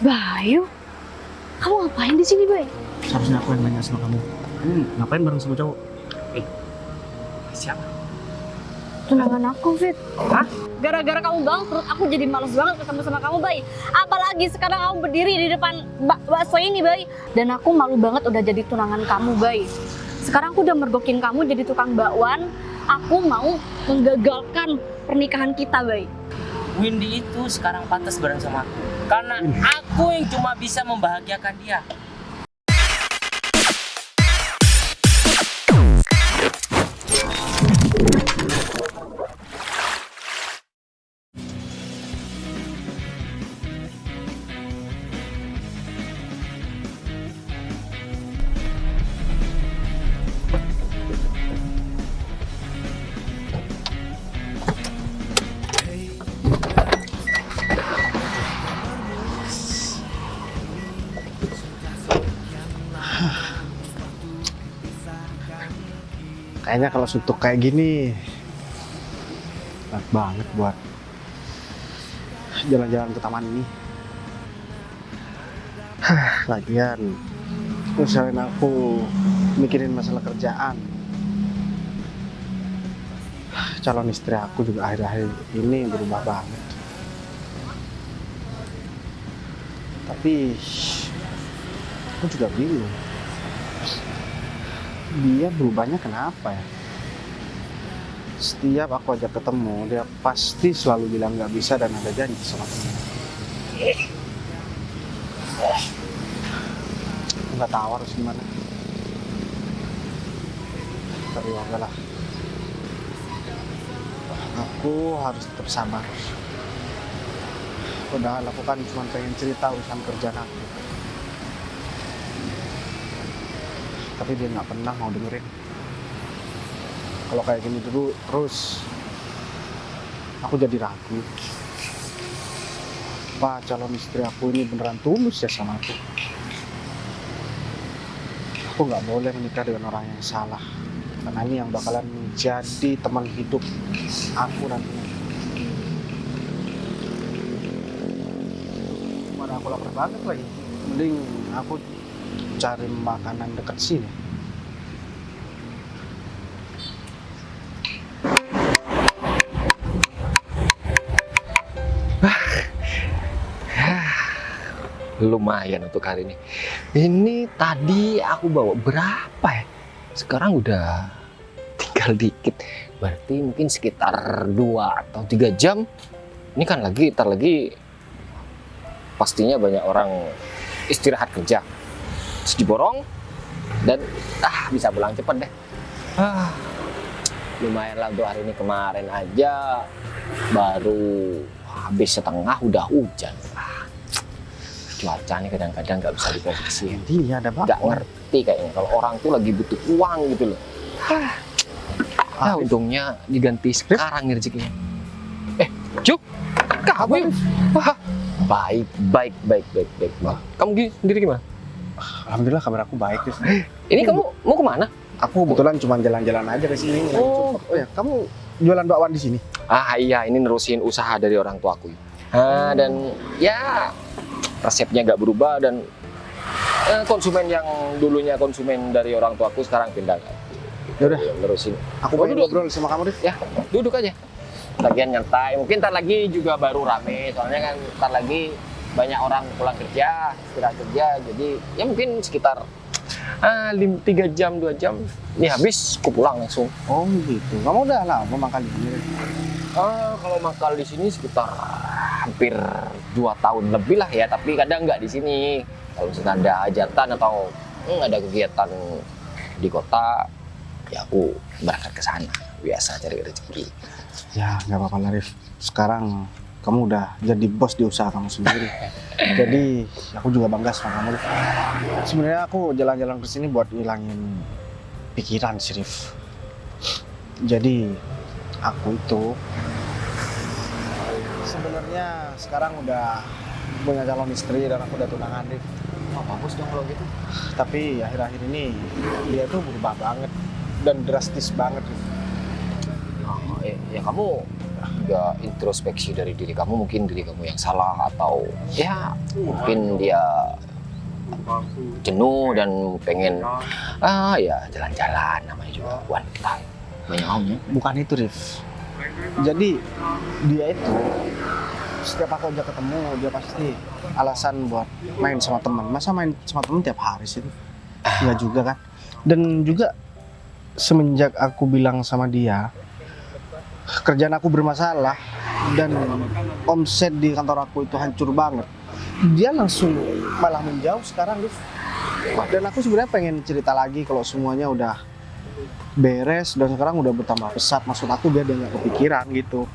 Bayu, kamu ngapain di sini, Bay? Seharusnya aku yang nanya sama kamu. Kamu ngapain bareng sama cowok? Siapa? Tunangan aku, Fit. Hah? Gara-gara kamu bangkrut, aku jadi males banget ketemu sama kamu, Bay. Apalagi sekarang kamu berdiri di depan bakso ini, Bay. Dan aku malu banget udah jadi tunangan kamu, Bay. Sekarang aku udah mergokin kamu jadi tukang bakwan. Aku mau menggagalkan pernikahan kita, Bay. Windy itu sekarang pantas bareng sama aku. Karena aku yang cuma bisa membahagiakan dia. Kayaknya kalau suntuk kayak gini berat banget buat jalan-jalan ke taman ini. Lagian usahain aku mikirin masalah kerjaan. Calon istri aku juga akhir-akhir ini berubah banget. Tapi aku juga bingung. Dia berubahnya kenapa ya? Setiap aku ajak ketemu, dia pasti selalu bilang nggak bisa dan ada janji sama aku. Nggak tahu harus gimana. Tapi ya udahlah. Aku harus tetap sabar. Padahal aku kan cuma pengen cerita urusan kerjaan aku. Tapi dia nggak pernah mau dengerin. Kalau kayak gini dulu terus, aku jadi ragu. Apa calon istri aku ini beneran tulus ya sama aku? Aku nggak boleh menikah dengan orang yang salah. Karena ini yang bakalan menjadi teman hidup aku nantinya. Mana aku lapar banget lagi. Mending aku cari makanan dekat sini. Lumayan untuk hari ini. Ini tadi aku bawa berapa ya? Sekarang udah tinggal dikit. Berarti mungkin sekitar 2 atau 3 jam. Ini kan ntar lagi pastinya banyak orang istirahat kerja. Terus diborong dan bisa pulang cepet deh. Lumayan lah untuk hari ini. Kemarin aja baru habis setengah udah hujan. Cuacanya kadang-kadang nggak bisa diprediksi. Iya ada Nggak ngerti kayaknya kalau orang tuh lagi butuh uang gitu loh. Untungnya diganti sekarang nih rezekinya. Cuk, kamu? Baik. Kamu sendiri gimana? Alhamdulillah kabar aku baik. Ini kamu mau kemana? Aku kebetulan cuma jalan-jalan aja ke sini. Oh ya, kamu jualan bakwan di sini? Iya, ini nerusin usaha dari orang tuaku. Dan ya resepnya nggak berubah dan konsumen yang dulunya konsumen dari orang tuaku sekarang pindah. Ya udah, nerusin. Aku pengen ngobrol sama kamu deh. Ya, duduk aja. Lagian nyantai. Mungkin ntar lagi juga baru rame. Soalnya kan ntar lagi banyak orang pulang kerja, istirahat kerja. Jadi ya mungkin sekitar 3 jam, 2 jam. Ini habis, aku pulang langsung. Oh gitu. Kamu udah lama makan di sini? Kalau makan di sini sekitar hampir 2 tahun lebih lah ya. Tapi kadang nggak di sini. Kalau misalnya ada hajatan atau ada kegiatan di kota, ya aku berangkat ke sana. Biasa cari rezeki. Ya nggak apa-apa lah Rif. Sekarang kamu udah jadi bos di usaha kamu sendiri. Jadi aku juga bangga sama kamu Rif. Sebenarnya aku jalan-jalan ke sini buat ngilangin pikiran sih Rif. Jadi aku itu sebenarnya sekarang udah punya calon istri dan aku udah tunangan Rif. Bagus dong kalau gitu. Tapi akhir-akhir ini dia tuh berubah banget dan drastis banget Rif. Ya kamu juga introspeksi dari diri kamu, mungkin diri kamu yang salah atau ya mungkin dia jenuh dan pengen ya jalan-jalan, namanya juga wanita banyak maunya. Bukan itu, Rif. Jadi dia itu setiap aku ajak ketemu dia pasti alasan buat main sama teman. Masa main sama teman tiap hari sih? Enggak juga kan? Dan juga semenjak aku bilang sama dia kerjaan aku bermasalah dan omset di kantor aku itu hancur banget, dia langsung malah menjauh sekarang, Rif. Dan aku sebenarnya pengen cerita lagi kalau semuanya udah beres dan sekarang udah bertambah pesat. Maksud aku biar dia nggak kepikiran gitu.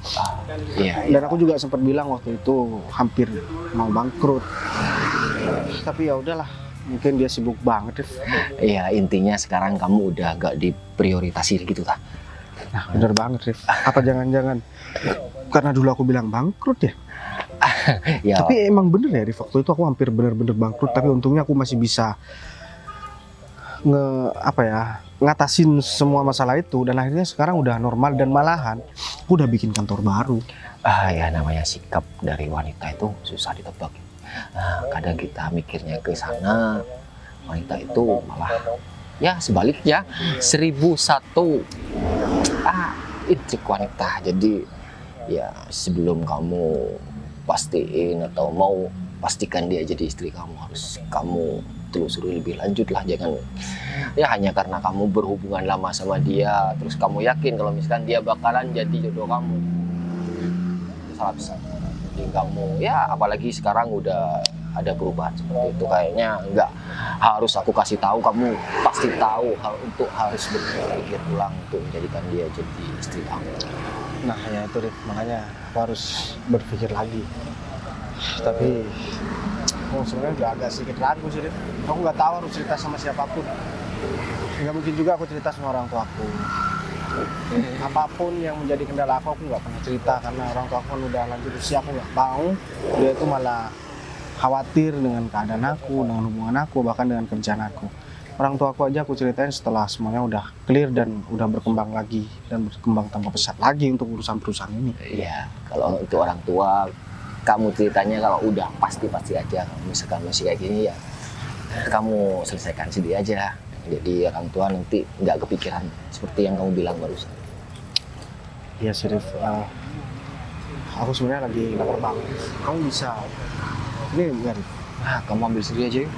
Iya. Dan aku juga sempat bilang waktu itu hampir mau bangkrut. Tapi ya udahlah, mungkin dia sibuk banget, Rif. Iya, intinya sekarang kamu udah gak diprioritasi gitu ta. Nah, bener banget, Rif. Apa jangan-jangan karena dulu aku bilang bangkrut ya? Ya. Tapi emang bener ya, Rif, waktu itu aku hampir bener-bener bangkrut. Tapi untungnya aku masih bisa ngatasin semua masalah itu. Dan akhirnya sekarang udah normal dan malahan aku udah bikin kantor baru. Ya namanya sikap dari wanita itu susah ditebak. Kadang kita mikirnya ke sana, wanita itu malah ya sebaliknya 1001 intrik wanita. Jadi ya sebelum kamu pastiin atau mau pastikan dia jadi istri kamu, harus kamu telusuri lebih lanjut lah. Jangan ya hanya karena kamu berhubungan lama sama dia terus kamu yakin kalau misalkan dia bakalan jadi jodoh kamu. Itu salah besar. Jadi kamu ya apalagi sekarang udah ada perubahan seperti itu, kayaknya nggak harus aku kasih tahu, kamu pasti tahu untuk harus berpikir ulang untuk menjadikan dia jadi istri kamu. Nah ya itu, Rif, makanya aku harus berpikir lagi. Tapi sebenarnya udah agak sedikit ragu sih, Rif. Aku nggak tahu harus cerita sama siapapun. Nggak mungkin juga aku cerita sama orang tua aku. Apapun yang menjadi kendala aku nggak pernah cerita karena orang tua aku kan udah lanjut usia. Aku nggak mau dia itu malah khawatir dengan keadaan aku, dengan hubungan aku, bahkan dengan kerjaan aku. Orang tua aku aja aku ceritain setelah semuanya udah clear dan udah berkembang lagi dan berkembang tanpa pesat lagi untuk urusan perusahaan ini. Iya, kalau untuk orang tua kamu ceritanya kalau udah pasti aja. Misalkan masih kayak gini ya kamu selesaikan sendiri aja. Jadi orang tua nanti nggak kepikiran seperti yang kamu bilang barusan. Iya sih, Rif. Aku sebenarnya lagi lapar banget. Kamu bisa ini enggak, Rif? Kamu ambil sendiri aja yuk.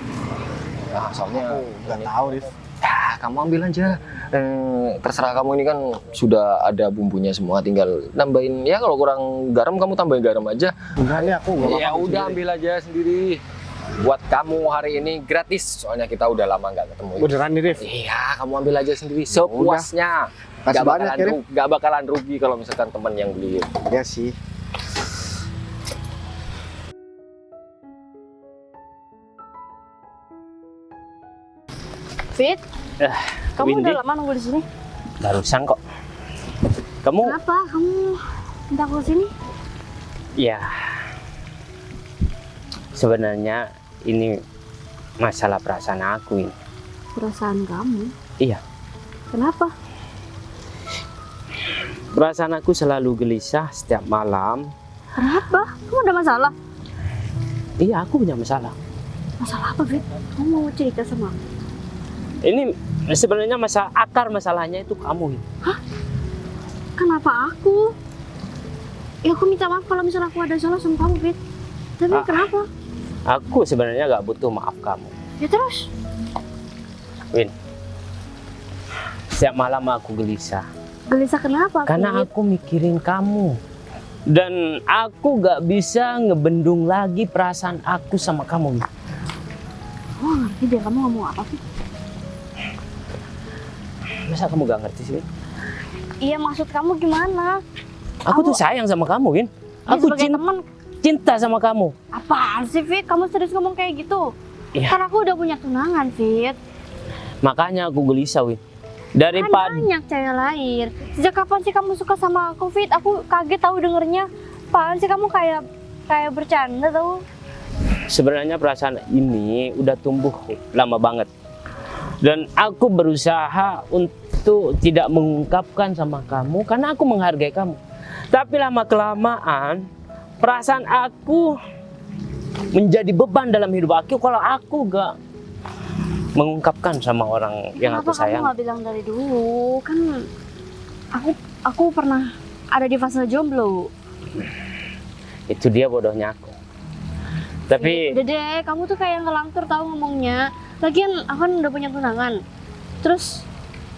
Soalnya Aku nggak tahu, Rif. kamu ambil aja. Terserah kamu, ini kan sudah ada bumbunya semua, tinggal nambahin. Ya kalau kurang garam kamu tambahin garam aja. Enggak, ini aku nggak Ya apa-apa udah sendiri. ambil aja sendiri. Buat kamu hari ini gratis, soalnya kita udah lama nggak ketemu. Beneran nih, Rif? Iya, kamu ambil aja sendiri sepuasnya. Kasih banyak ya, Rif. Nggak bakalan rugi kalau misalkan teman yang beli. Iya sih. Fit, kamu Windy, udah lama nunggu di sini? barusan kok. Kamu Kenapa kamu minta aku sini? ya sebenarnya ini masalah perasaan aku ini. Perasaan kamu? Iya. Kenapa? Perasaan aku selalu gelisah setiap malam. Kenapa? Kamu ada masalah? Iya, aku punya masalah. Masalah apa, Fit? Kamu mau cerita sama aku? Ini sebenarnya akar masalahnya itu kamu. Kenapa aku? Ya aku minta maaf kalau misalnya aku ada salah sama kamu, Fit. Tapi kenapa? Aku sebenarnya gak butuh maaf kamu. Ya terus? Win, setiap malam aku gelisah. Gelisah kenapa, Karena Fit? aku mikirin kamu. Dan aku gak bisa ngebendung lagi perasaan aku sama kamu. Aku nggak ngerti deh kamu ngomong apa, Fit. Masa kamu gak ngerti sih, Win? Iya, maksud kamu gimana? Aku tuh sayang sama kamu, Win. Ya, Aku sebagai teman, cinta sama kamu. apaan sih, Fit? Kamu serius ngomong kayak gitu? Iya. Karena aku udah punya tunangan, Fit. Makanya aku gelisah, Win. Kan Daripada banyak cewek lain. Sejak kapan sih kamu suka sama aku, Fit? Aku kaget tahu dengernya. Apaan sih kamu kayak bercanda tahu? sebenarnya perasaan ini udah tumbuh lama banget. Dan aku berusaha untuk tidak mengungkapkan sama kamu karena aku menghargai kamu. Tapi lama kelamaan perasaan aku menjadi beban dalam hidup aku kalau aku gak mengungkapkan sama orang yang aku Kenapa kamu sayang. nggak bilang dari dulu? Kan aku pernah ada di fase jomblo. Itu dia bodohnya aku. Tapi Udah deh, kamu tuh kayak ngelantur tahu ngomongnya. Lagian aku kan udah punya tunangan. Terus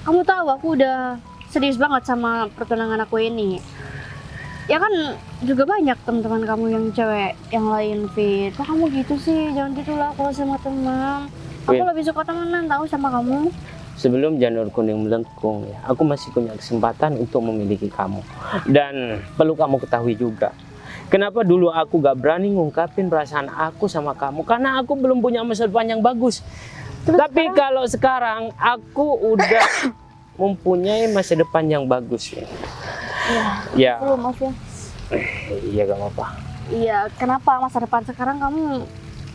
kamu tahu aku udah serius banget sama pertunangan aku ini. Ya kan juga banyak teman-teman kamu yang cewek yang lain, Fit. Kok kamu gitu sih? Jangan gitulah kalau sama teman. Aku Win, lebih suka temenan tahu sama kamu. sebelum janur kuning melengkung, ya, aku masih punya kesempatan untuk memiliki kamu. Dan perlu kamu ketahui juga, kenapa dulu aku gak berani ngungkapin perasaan aku sama kamu? Karena aku belum punya masa depan yang bagus. Terus Tapi kalau sekarang aku udah mempunyai masa depan yang bagus. Ya, ya, Maaf ya. iya gak apa-apa. Iya, kenapa masa depan sekarang kamu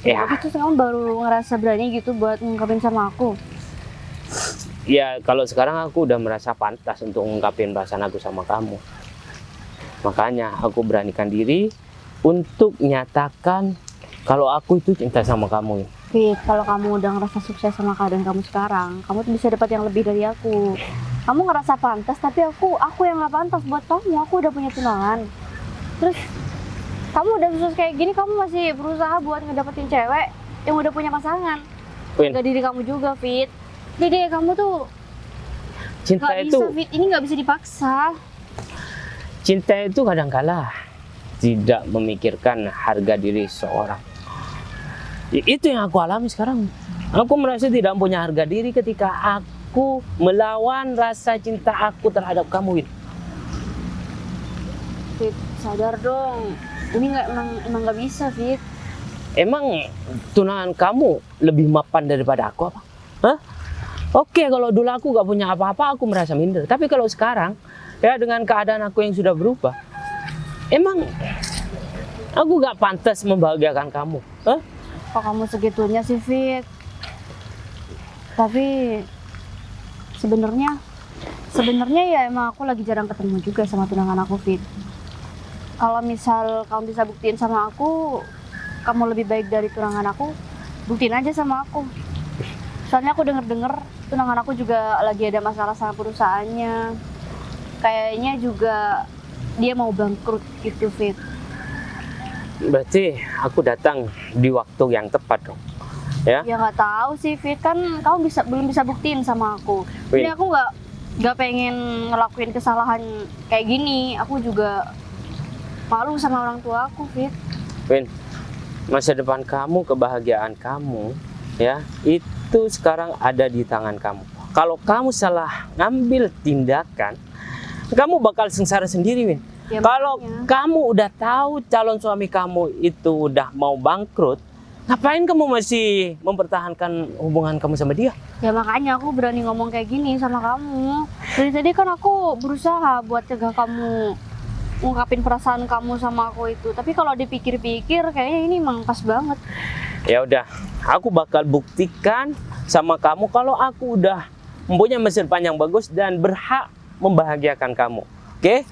Ya. Tapi terus kamu baru ngerasa berani gitu buat ngungkapin sama aku? Ya, kalau sekarang aku udah merasa pantas untuk ngungkapin perasaan aku sama kamu. Makanya aku beranikan diri untuk nyatakan kalau aku itu cinta sama kamu. Fit, kalau kamu udah ngerasa sukses sama keadaan kamu sekarang, kamu tuh bisa dapat yang lebih dari aku. Kamu ngerasa pantas, tapi aku yang nggak pantas buat kamu. Aku udah punya tunangan. Terus kamu udah sukses kayak gini, kamu masih berusaha buat ngedapetin cewek yang udah punya pasangan. Win, Gak diri kamu juga, Fit. Jadi kamu tuh cinta nggak itu bisa, Fit. Ini nggak bisa dipaksa. cinta itu kadang-kala tidak memikirkan harga diri seorang. Itu yang aku alami sekarang. Aku merasa tidak punya harga diri ketika aku melawan rasa cinta aku terhadap kamu, Win. Fit, sadar dong. Ini emang nggak bisa, Fit. Emang tunangan kamu lebih mapan daripada aku apa? Hah? Oke, kalau dulu aku gak punya apa-apa, aku merasa minder. Tapi kalau sekarang, ya dengan keadaan aku yang sudah berubah, emang aku gak pantas membahagiakan kamu. Hah? Kok kamu segitunya sih, Fit? Tapi sebenarnya ya emang aku lagi jarang ketemu juga sama tunangan aku, Fit. Kalau misal kamu bisa buktiin sama aku, kamu lebih baik dari tunangan aku, buktiin aja sama aku. Soalnya aku denger-denger tunangan aku juga lagi ada masalah sama perusahaannya. Kayaknya juga dia mau bangkrut gitu, Fit. Berarti aku datang di waktu yang tepat dong. Ya? Ya nggak tahu sih, Fit. Kan kamu belum bisa buktiin sama aku. Win. Ini aku nggak pengen ngelakuin kesalahan kayak gini. Aku juga malu sama orang tua aku, Fit. Win, masa depan kamu, kebahagiaan kamu, ya, itu sekarang ada di tangan kamu. Kalau kamu salah ngambil tindakan, kamu bakal sengsara sendiri, Win. Ya, Kalau makanya. kamu udah tahu calon suami kamu itu udah mau bangkrut, ngapain kamu masih mempertahankan hubungan kamu sama dia? Ya makanya aku berani ngomong kayak gini sama kamu. Dari tadi kan aku berusaha buat cegah kamu ngungkapin perasaan kamu sama aku itu. Tapi kalau dipikir-pikir kayaknya ini emang pas banget. Ya udah, aku bakal buktikan sama kamu kalau aku udah mempunyai masa depan yang bagus dan berhak membahagiakan kamu. Oke?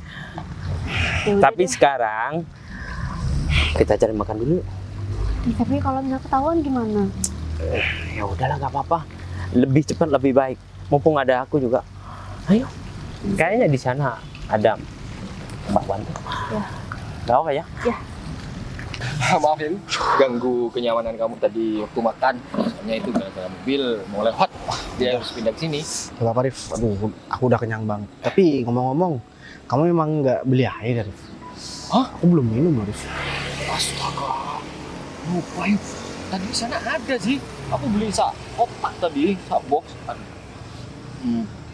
Ya udah Tapi deh. sekarang kita cari makan dulu. Tapi kalau nggak ketahuan gimana? Ya udahlah, nggak apa-apa. Lebih cepat lebih baik. Mumpung ada aku juga. Ayo. Kayaknya di sana ada Mbak bantu. Ya. Gak apa ya? Ya. Maaf ya, ganggu kenyamanan kamu tadi waktu makan. Soalnya itu gara-gara mobil mau lewat, dia harus pindah ke sini. Gak apa-apa, Rif. Aduh, aku udah kenyang banget. Tapi ngomong-ngomong, kamu memang nggak beli air, Rif? Hah? Aku belum minum, Rif. Astaga, lupa yuk. Tadi di sana ada sih. Aku beli kotak tadi, box.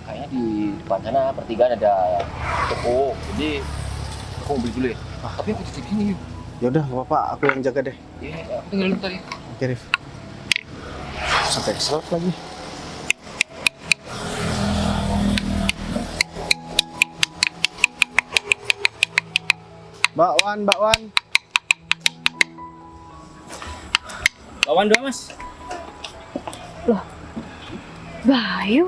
Kayaknya di depan sana pertigaan ada toko. Jadi aku mau beli dulu ya. Tapi aku titip sini. Ya udah, nggak apa-apa. Aku yang jaga deh. Iya, aku tinggal dulu tadi. Oke, Rif. Sampai keselak lagi. Bakwan. Lawan dua, Mas. Bayu,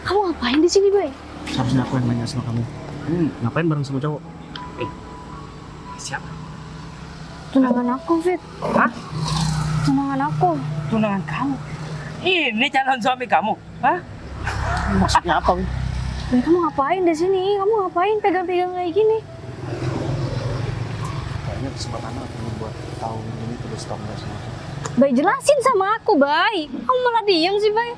kamu ngapain di sini, Bay? Seharusnya aku yang nanya sama kamu. Kamu ngapain bareng sama cowok? Siapa? Tunangan aku, Fit. Hah? Tunangan aku. Tunangan kamu? Ini calon suami kamu? Hah? Maksudnya apa, Win? Bay, kamu ngapain di sini? Kamu ngapain pegang-pegang kayak gini? Kayaknya kesempatan aku nih buat tahu ini terus stop nggak sama aku. Bay, jelasin sama aku, Bay. Kamu malah diem sih, Bay.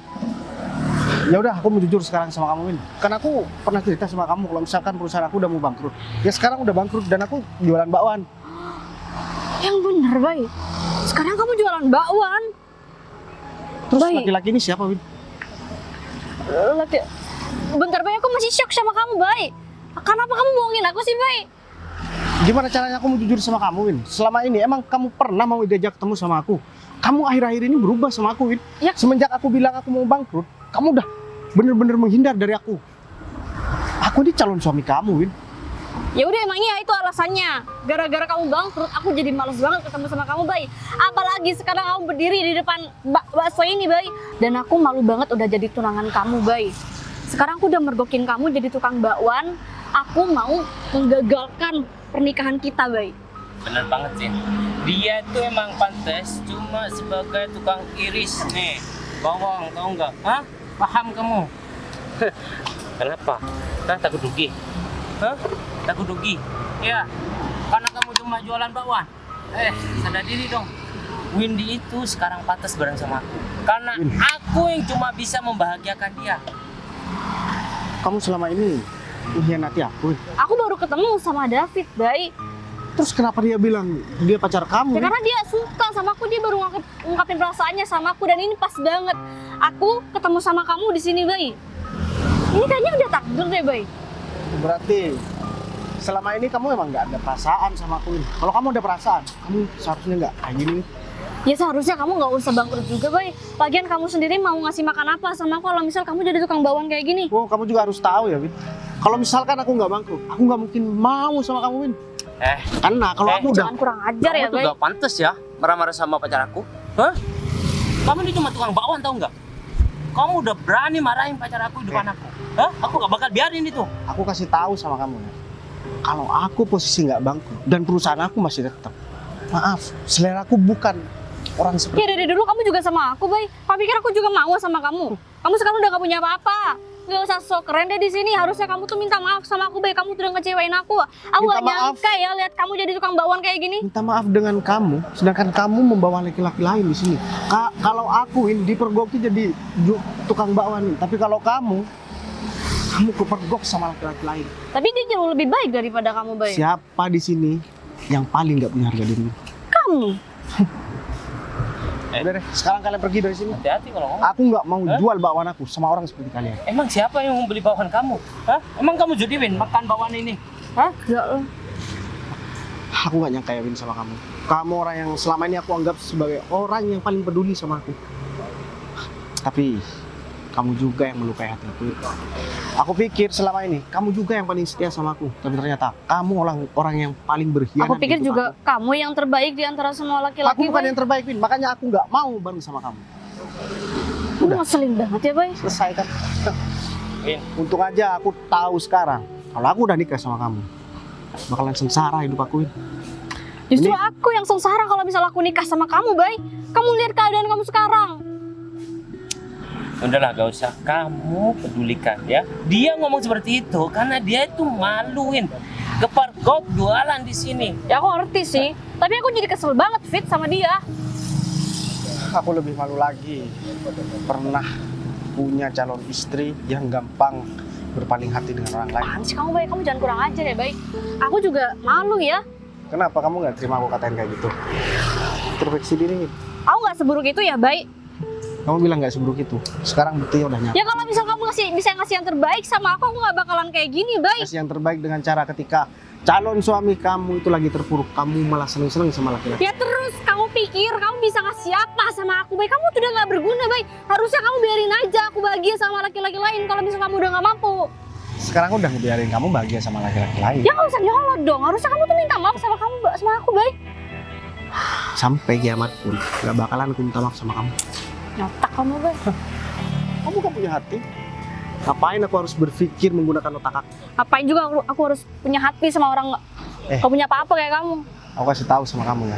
Ya udah, aku mau jujur sekarang sama kamu, Win. Karena aku pernah cerita sama kamu kalau misalkan perusahaan aku udah mau bangkrut. Ya sekarang udah bangkrut dan aku jualan bakwan. Yang bener, Bay. Sekarang kamu jualan bakwan. Terus Bay. laki-laki ini siapa, Win? Laki... Bentar, Bay. Aku masih shock sama kamu, Bay. Kenapa kamu bohongin aku sih, Bay? Gimana caranya aku mau jujur sama kamu, Win? Selama ini emang kamu pernah mau diajak ketemu sama aku? Kamu akhir-akhir ini berubah sama aku, Win. Ya. Semenjak aku bilang aku mau bangkrut, kamu udah bener-bener menghindar dari aku. Aku ini calon suami kamu, Win. Ya udah, emangnya itu alasannya. Gara-gara kamu bangkrut, aku jadi males banget ketemu sama kamu, Bay. Apalagi sekarang kamu berdiri di depan bakso ini, Bay. Dan aku malu banget udah jadi tunangan kamu, Bay. Sekarang aku udah mergokin kamu jadi tukang bakwan. Aku mau menggagalkan pernikahan kita, Bay. Bener banget sih. Dia tuh emang pantas cuma sebagai tukang iris nih bawang, tau nggak? Hah? Paham kamu? Kenapa? Hah? Takut rugi? Hah? Takut rugi? Ya, karena kamu cuma jualan bakwan. Sadar diri dong. Windy itu sekarang pantas bareng sama aku. Karena aku yang cuma bisa membahagiakan dia. Kamu selama ini mengkhianati aku, Win. Aku baru ketemu sama David, Bay. Terus kenapa dia bilang dia pacar kamu, Ya, Win? karena dia suka sama aku, dia baru ngungkapin perasaannya sama aku, dan ini pas banget. Aku ketemu sama kamu di sini, Bay. Ini kayaknya udah takdir deh, Bay. Berarti selama ini kamu emang nggak ada perasaan sama aku, Win. Kalau kamu ada perasaan, kamu seharusnya nggak kayak gini, Win. Ya seharusnya kamu nggak usah bangkrut juga, Bay. Lagian kamu sendiri mau ngasih makan apa sama aku kalau misal kamu jadi tukang bakwan kayak gini? Oh, kamu juga harus tahu ya, Win. Kalau misalkan aku nggak bangkrut, aku nggak mungkin mau sama kamu, Win. Karena kalau aku udah Jangan kurang ajar ya, Kamu tuh Bay. gak pantas ya marah-marah sama pacar aku. Hah? Kamu ini cuma tukang bakwan tau nggak? Kamu udah berani marahin pacar aku di depan aku. Hah? Aku gak bakal biarin itu. aku kasih tahu sama kamu, ya. Kalau aku posisi nggak bangkrut dan perusahaan aku masih tetap, maaf, selera aku bukan orang seperti. Ya dari dulu kamu juga sama aku, Bay. Kamu pikir aku juga mau sama kamu? Kamu sekarang udah gak punya apa-apa. Gak usah sok keren deh di sini. Harusnya kamu tuh minta maaf sama aku, Bay. Kamu tuh udah ngecewain aku. Aku Minta gak nyangka ya lihat kamu jadi tukang bakwan kayak gini. Minta maaf dengan kamu, sedangkan kamu membawa laki-laki lain di sini. Kalau aku ini dipergoki jadi tukang bakwan, Win. Tapi kalau kamu kepergok sama laki-laki lain. Tapi dia jauh lebih baik daripada kamu, Bay. Siapa di sini yang paling nggak punya harga diri? Kamu. Udah deh, sekarang kalian pergi dari sini. Hati-hati kalau ngomong. Aku nggak mau jual bakwan aku sama orang seperti kalian. Emang siapa yang mau beli bakwan kamu? Hah? Emang kamu judi, Win, makan bakwan ini? Hah? Gak loh. Aku nggak nyangka ya, Win, sama kamu. Kamu orang yang selama ini aku anggap sebagai orang yang paling peduli sama aku. Tapi kamu juga yang melukai hati aku. Aku pikir selama ini kamu juga yang paling setia sama aku. Tapi ternyata kamu orang yang paling berkhianat. Aku pikir di hidup juga kamu yang terbaik di antara semua Aku laki-laki, bukan Bay. yang terbaik, Win. Makanya aku nggak mau bareng sama kamu. Kamu ngeselin banget ya, Bay. Selesai kan? Win. Untung aja aku tahu sekarang kalau aku udah nikah sama kamu, bakalan sengsara hidup aku, Win. Justru Ini- aku yang sengsara kalau misal aku nikah sama kamu, Bay. Kamu lihat keadaan kamu sekarang. Udahlah, gak usah kamu pedulikan ya. Dia ngomong seperti itu karena dia itu maluin. Kepergok jualan di sini. Ya aku ngerti sih, tapi aku jadi kesel banget Fit sama dia. Aku lebih malu lagi pernah punya calon istri yang gampang berpaling hati dengan orang lain. Apaan sih kamu, Bay? Kamu jangan kurang ajar ya, Bay. Aku juga malu ya. Kenapa kamu nggak terima aku katain kayak gitu? Introspeksi diri. Aku nggak seburuk itu ya, Bay. Kamu bilang nggak seburuk itu. Sekarang buktinya udah nyata. Ya kalau misal kamu bisa ngasih yang terbaik sama aku nggak bakalan kayak gini, Bay. Kasih yang terbaik dengan cara ketika calon suami kamu itu lagi terpuruk, kamu malah seneng-seneng sama laki-laki. Ya terus kamu pikir kamu bisa ngasih apa sama aku, Bay? Kamu tuh udah nggak berguna, Bay. Harusnya kamu biarin aja aku bahagia sama laki-laki lain kalau misal kamu udah nggak mampu. Sekarang aku udah ngebiarin kamu bahagia sama laki-laki lain. Ya nggak usah nyolot dong. Harusnya kamu tuh minta maaf sama aku, Bay. Sampai kiamat pun nggak bakalan aku minta maaf sama kamu. Nyotak kamu, Bay. Kamu gak punya hati? Ngapain aku harus berpikir menggunakan otak aku? Apain juga aku harus punya hati sama orang Gak punya apa-apa kayak kamu. Aku kasih tahu sama kamu ya.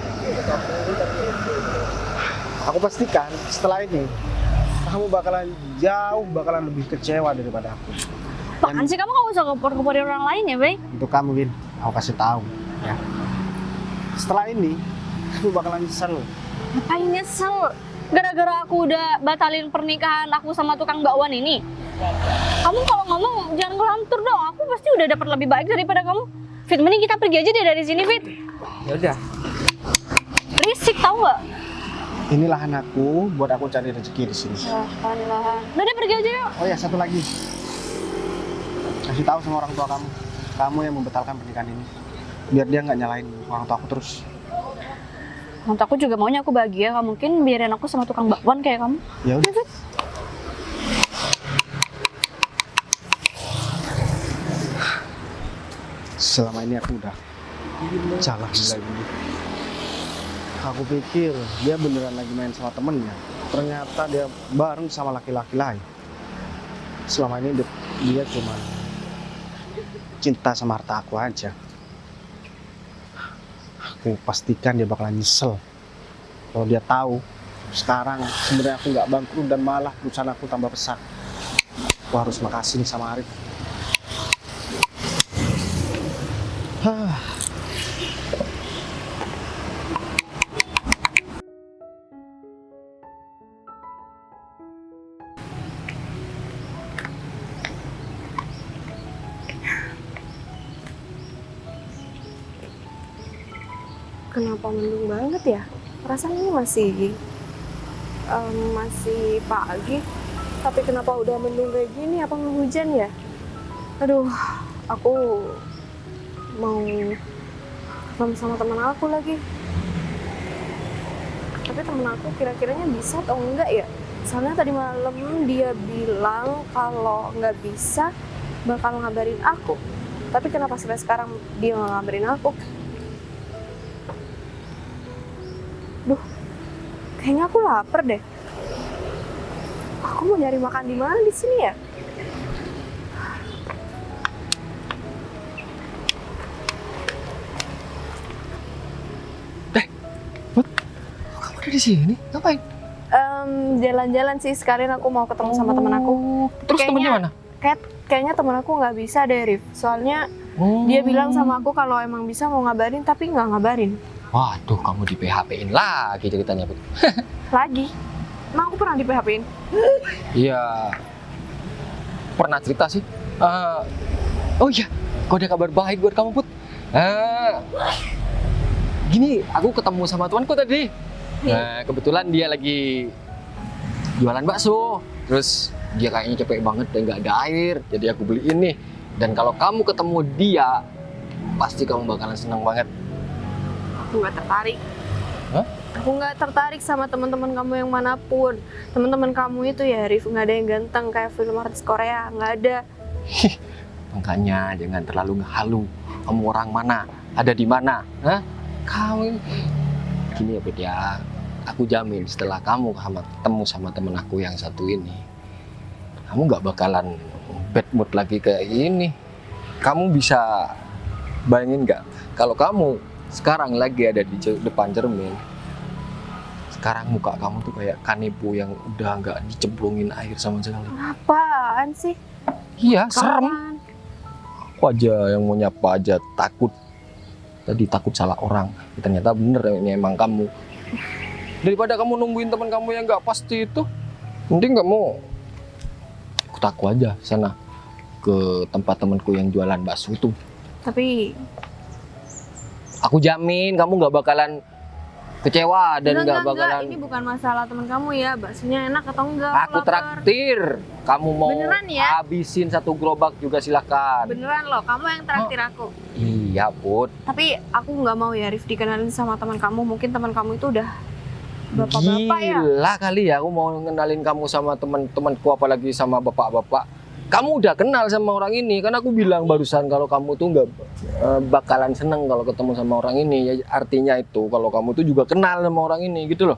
Aku pastikan setelah ini kamu bakalan lebih kecewa daripada aku. Apaan sih, kamu gak usah ngepor-ngeporin orang lain ya, Bay? Untuk kamu, Win, aku kasih tahu ya. Setelah ini kamu bakalan nyesel. Ngapain nyesel? Gara-gara aku udah batalin pernikahan aku sama tukang bakwan ini. Kamu kalau ngomong jangan ngelantur dong. Aku pasti udah dapat lebih baik daripada kamu. Fit, mending kita pergi aja deh dari sini, Fit. Ya udah. Risik tau nggak? Ini lahan aku buat aku cari rezeki di sini. Lahan. Udah deh, pergi aja yuk. Oh ya, satu lagi. Kasih tahu sama orang tua kamu. Kamu yang membatalkan pernikahan ini. Biar dia nggak nyalain orang tua aku terus. Menurut aku juga maunya aku bahagia. Gak mungkin biarin aku sama tukang bakwan kayak kamu. Ya udah. Selama ini aku udah salah gila. Aku pikir dia beneran lagi main sama temennya. Ternyata dia bareng sama laki-laki lain. Selama ini dia cuma cinta sama harta aku aja. Aku pastikan dia bakalan nyesel kalau dia tahu sekarang sebenarnya aku nggak bangkrut dan malah perusahaan aku tambah besar. Aku harus makasih nih sama Arif. Kenapa mendung banget ya? Perasaan ini masih pagi. Tapi kenapa udah mendung kayak gini? Apa mau hujan ya? Aduh, aku mau ketemu sama teman aku lagi. Tapi teman aku kira-kiranya bisa atau enggak ya? Soalnya tadi malam dia bilang kalau nggak bisa bakal ngabarin aku. Tapi kenapa sampai sekarang dia nggak ngabarin aku? Duh, kayaknya aku lapar deh. Aku mau nyari makan di mana di sini ya? Kamu udah di sini? Ngapain? Jalan-jalan sih, sekalian aku mau ketemu sama teman aku. Terus temennya mana? Kayaknya teman aku nggak bisa deh, Rif. Soalnya dia bilang sama aku kalau emang bisa mau ngabarin, tapi nggak ngabarin. Waduh, kamu di PHP-in lagi ceritanya, Put. Lagi? Emang aku pernah di PHP-in? Iya, pernah cerita sih. Oh iya, kok ada kabar baik buat kamu, Put? Gini, aku ketemu sama tuanku tadi. Nah, kebetulan dia lagi jualan bakso. Terus dia kayaknya capek banget dan nggak ada air. Jadi aku beliin nih. Dan kalau kamu ketemu dia, pasti kamu bakalan senang banget. Aku nggak tertarik. Hah? Aku nggak tertarik sama teman-teman kamu yang manapun. Teman-teman kamu itu ya, Rif, nggak ada yang ganteng kayak film artis Korea, nggak ada. Makanya jangan terlalu ngehalu. Kamu orang mana? Ada di mana? Hah? Kamu gini ya, Bud ya. Aku jamin setelah kamu ketemu sama temen aku yang satu ini, kamu nggak bakalan bad mood lagi kayak ini. Kamu bisa bayangin nggak kalau kamu sekarang lagi ada di depan cermin, sekarang muka kamu tuh kayak kanebo yang udah nggak dicemplungin air sama sekali. Apaan sih? Iya, serem. Kapan? Aku aja yang mau nyapa aja takut. Tadi takut salah orang. Ternyata bener ini emang kamu. Daripada kamu nungguin teman kamu yang nggak pasti itu, mending kamu ikut aku aja sana ke tempat temanku yang jualan bakso itu. Tapi Aku jamin kamu nggak bakalan kecewa dan nggak bakalan. Ini bukan masalah teman kamu ya, baksonya enak atau enggak? Aku lapar. traktir. Kamu mau Beneran ya? habisin satu gerobak juga silakan. Beneran loh, kamu yang traktir aku. Iya, Put. Tapi aku nggak mau ya, Rif, dikenalin sama teman kamu. Mungkin teman kamu itu udah bapak-bapak ya. Gila kali ya, aku mau ngenalin kamu sama teman-temanku, apalagi sama bapak-bapak. Kamu udah kenal sama orang ini, kan aku bilang barusan kalau kamu tuh nggak bakalan seneng kalau ketemu sama orang ini. Ya artinya itu kalau kamu tuh juga kenal sama orang ini gitu loh.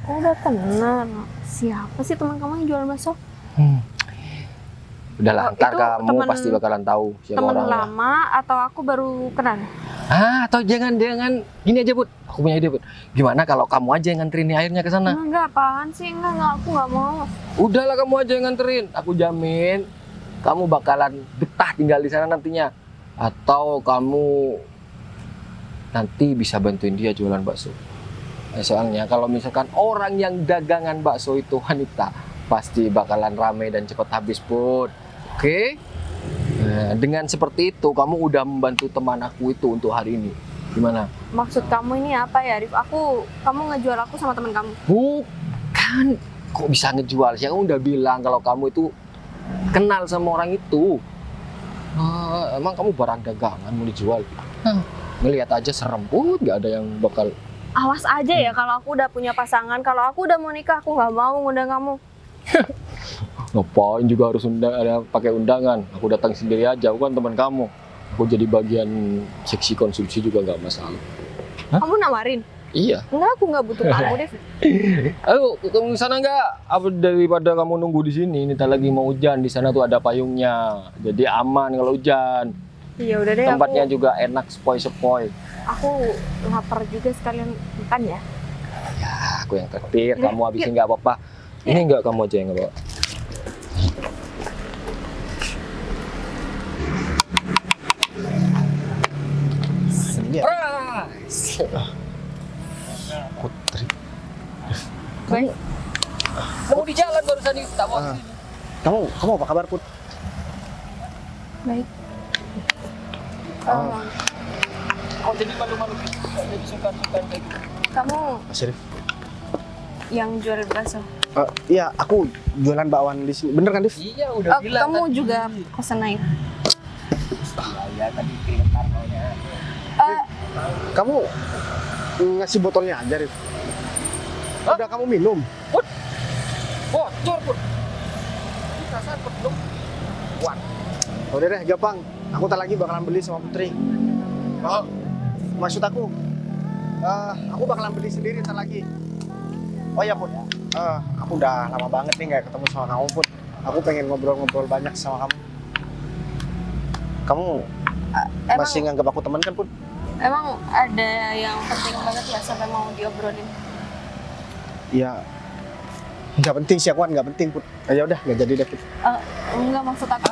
Oh, udah kenal. Siapa sih teman kamu yang jualan bakso? Udahlah, Oh, ntar itu kamu temen- pasti bakalan tahu siapa Temen orangnya. lama atau aku baru kenal? Atau jangan-jangan gini aja Put, aku punya ide Put. Gimana kalau kamu aja yang nganterin nih airnya ke sana? Enggak, apaan sih? Enggak, aku nggak mau. Udahlah kamu aja yang nganterin. Aku jamin kamu bakalan betah tinggal di sana nantinya. Atau kamu nanti bisa bantuin dia jualan bakso. Soalnya kalau misalkan orang yang dagangan bakso itu wanita, pasti bakalan rame dan cepat habis Put. Oke? Nah, dengan seperti itu kamu udah membantu teman aku itu untuk hari ini. Gimana? Maksud kamu ini apa ya, Rif? Kamu ngejual aku sama teman kamu. Bukan. Kok bisa ngejual sih? Aku udah bilang kalau kamu itu kenal sama orang itu. Emang kamu barang dagangan mau dijual? Ngelihat aja serem Put, nggak ada yang bakal. Awas aja ya kalau aku udah punya pasangan, kalau aku udah mau nikah, aku nggak mau ngundang kamu. Ngapain juga harus ada pakai undangan? Aku datang sendiri aja, aku kan teman kamu. Aku jadi bagian seksi konsumsi juga nggak masalah. Kamu nawarin? Iya. Enggak, aku nggak butuh kamu, Rif. Ayo, kamu ke sana nggak? Apa daripada kamu nunggu di sini? Ini tak lagi mau hujan. Di sana tuh ada payungnya, jadi aman kalau hujan. Iya udah deh, Tempatnya juga enak, sepoi-sepoi. aku lapar juga, sekalian makan ya. Ya, aku yang traktir. Ya, Kamu habisin nggak apa-apa. Ini nggak kamu aja yang ngebawa. Putri. Baik. Mau di jalan barusan itu tak mau. Kamu apa kabar Put? Baik. Oh, jadi malu-malu gitu. Jadi sungkan-sungkan kayak gitu. Kamu Mas Rif. yang jual bakso. Iya, aku jualan bakwan di sini. Bener kan, Div? Iya, udah bilang. Kamu tadi. juga pesan air. Iya, tadi keringetan maunya. Kamu ngasih botolnya aja, Rif. Udah kamu minum. Bocor Put. Ini perasaan Put belum kuat. Udah deh, gampang. Aku tak lagi bakalan beli sama Putri. Maksud aku bakalan beli sendiri ntar lagi. Oh ya Put, aku udah lama banget nih nggak ketemu sama kamu Put. Aku pengen ngobrol-ngobrol banyak sama kamu. Kamu masih nganggap aku teman kan Put? Emang ada yang penting banget ya sampai mau diobrolin? Iya. Nggak penting sih, aku kan nggak penting Put. Ya udah, nggak jadi deh Put. Enggak, maksud aku.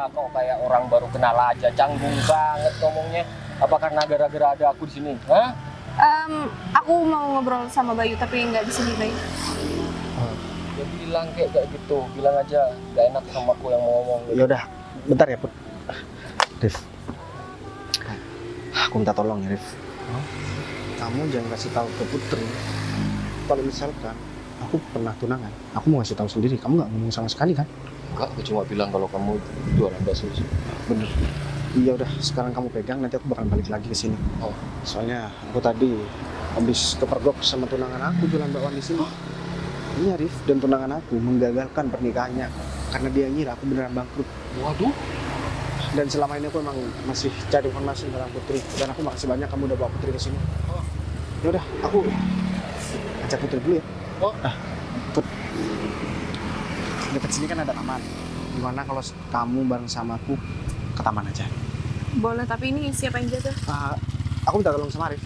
Kok kayak orang baru kenal aja, canggung banget ngomongnya. Apa karena gara-gara ada aku di sini? Hah? Aku mau ngobrol sama Bayu tapi nggak di sini, Bayu. Ya bilang kayak gitu, bilang aja gak enak sama aku yang mau ngomong. Ya udah, bentar ya Put. Rif, aku minta tolong ya Rif. Kamu jangan kasih tahu ke Putri kalau misalkan aku pernah tunangan. Aku mau kasih tahu sendiri. Kamu nggak ngomong sama sekali kan? Enggak, aku cuma bilang kalau kamu jualan bakso. Bener. Iya udah, sekarang kamu pegang, nanti aku bakal balik lagi ke sini. Oh. Soalnya aku tadi habis kepergok sama tunangan aku jualan bakwan di sini. Iya Rif, dan tunangan aku menggagalkan pernikahannya karena dia ngira aku beneran bangkrut. Waduh. Dan selama ini aku emang masih cari informasi tentang Putri. Dan aku makasih banyak kamu udah bawa Putri ke sini. Ya udah, aku ajak Putri dulu ya. Put, dekat sini kan ada taman. Gimana kalau kamu bareng sama aku ke taman aja? Boleh, tapi ini siapa yang jaga? Aku minta tolong sama Rif.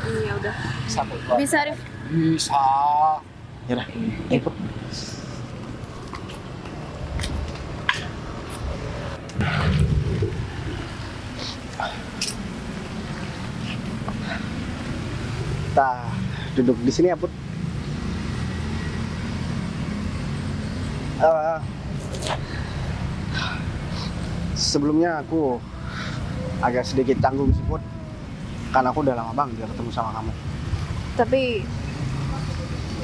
Iya udah. Satu. Bisa, Rif. Bisa. Ya udah, ayo Put. Kita duduk di sini ya Put. Sebelumnya aku agak sedikit canggung sih Put, karena aku udah lama banget gak ketemu sama kamu. Tapi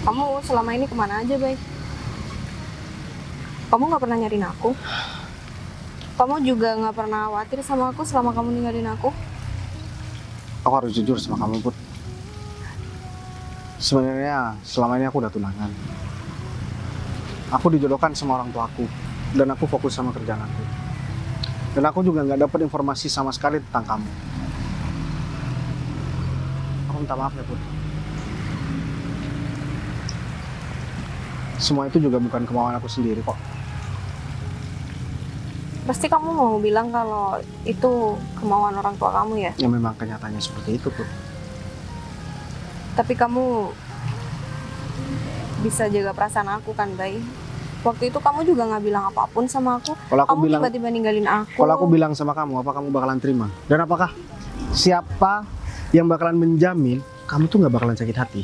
kamu selama ini kemana aja, Bay? Kamu nggak pernah nyariin aku. Kamu juga nggak pernah khawatir sama aku selama kamu ninggalin aku. Aku harus jujur sama kamu Put. Sebenarnya selama ini aku udah tunangan. Aku dijodohkan sama orang tua aku, dan aku fokus sama kerjaan aku. Dan aku juga nggak dapat informasi sama sekali tentang kamu. Aku minta maaf ya Put. Semua itu juga bukan kemauan aku sendiri kok. Pasti kamu mau bilang kalau itu kemauan orang tua kamu ya? Ya memang kenyataannya seperti itu, Put. Tapi kamu bisa jaga perasaan aku kan, Bay? Waktu itu kamu juga nggak bilang apapun sama aku. Kalau aku Kamu bilang tiba-tiba ninggalin aku. Kalau aku bilang sama kamu, apa kamu bakalan terima? Dan apakah siapa yang bakalan menjamin kamu tuh nggak bakalan sakit hati?